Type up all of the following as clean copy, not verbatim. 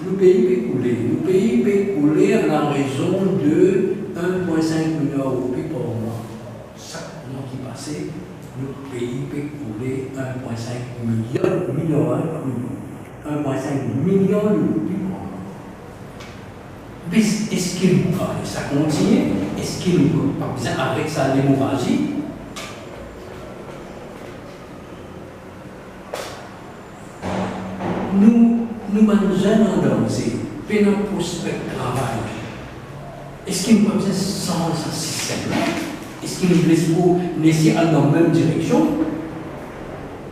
le pays peut couler à la raison de 1,5 million d'euros par mois. Chaque mois qui passait, le pays peut couler 1,5 million d'euros par mois. Mais est-ce qu'il ça continue? Est-ce qu'il pas besoin avec ça l'hémorragie? Nous jeunes en danger, puis notre prospect travail. Est-ce qu'il nous pas besoin sans ce système-là? Est-ce qu'il nous laisse pour laisser aller dans la même direction?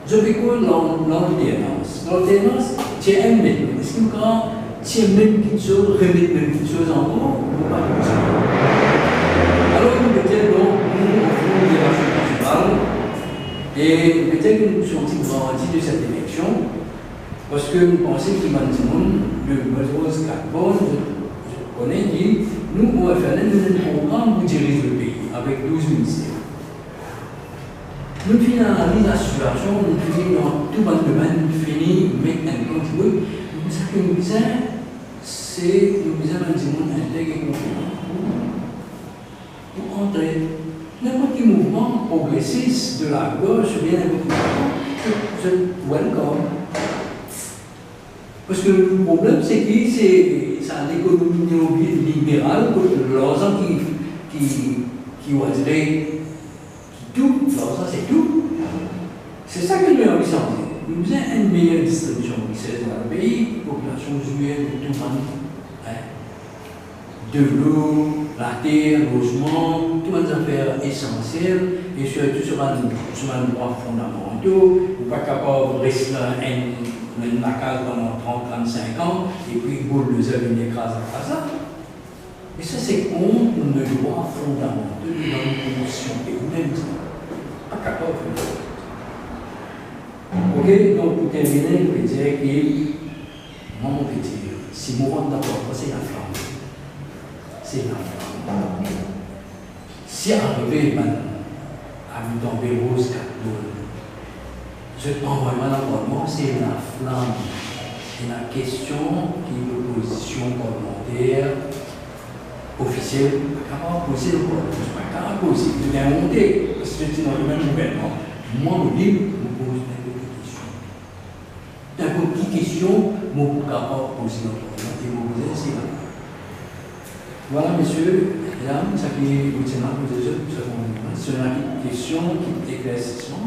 Je vais quoi l'alternance? L'alternance, c'est un même. Est-ce qu'il c'est même petite chose, remettre même petite chose encore, ou pas comme ça? Alors, peut-être, donc, nous offrons des marchés principales, et peut-être que nous sommes grandis de cette élection, parce que nous pensons que le Rose Carbone, je connais, dit, nous, au FNL, nous avons un programme pour diriger le pays, avec 12 ministères. Nous finalisons la situation, nous finissons dans tout le domaine, nous finissons avec un contribuer. Ce que nous disons, c'est nous disons un monde intègre et compétent pour entrer. N'importe quel mouvement progressiste de la gauche ou bien n'importe quel mouvement, je welcome. Parce que le problème, c'est que c'est l'économie néolibérale, l'argent qui va dire, qui tout, l'argent c'est tout. C'est ça que nous avons envie de changer. Nous avons une meilleure distribution richesse dans le pays, population juive, tout le monde. De l'eau, la terre, le logement, toutes les affaires essentielles, et surtout sur un droit fondamentaux, ou pas capable de rester dans la case pendant 30-35 ans, et puis boule de zèle une écrase à ça. Et ça, c'est contre le droit fondamental de la condition humaine. Pas capable de faire ça. Ok, donc pour terminer, je vais dire que, moi, mon petit, si je rentre d'abord, c'est la flamme. C'est la flamme. Si arrivé à me tomber rose, je t'envoie malheureusement, c'est la flamme. Et la question qui est l'opposition parlementaire officielle, pas capable de poser le problème. Je ne suis pas capable de poser. Je vais monter, parce que c'est dans le même gouvernement. Moi, je dis, je me pose n'importe quelle question. N'importe quelle question, je suis capable de poser le problème. Et vous poser, c'est là. Voilà, messieurs, mesdames, ça qui est utile pour les autres, c'est une question qui est éclaircissement.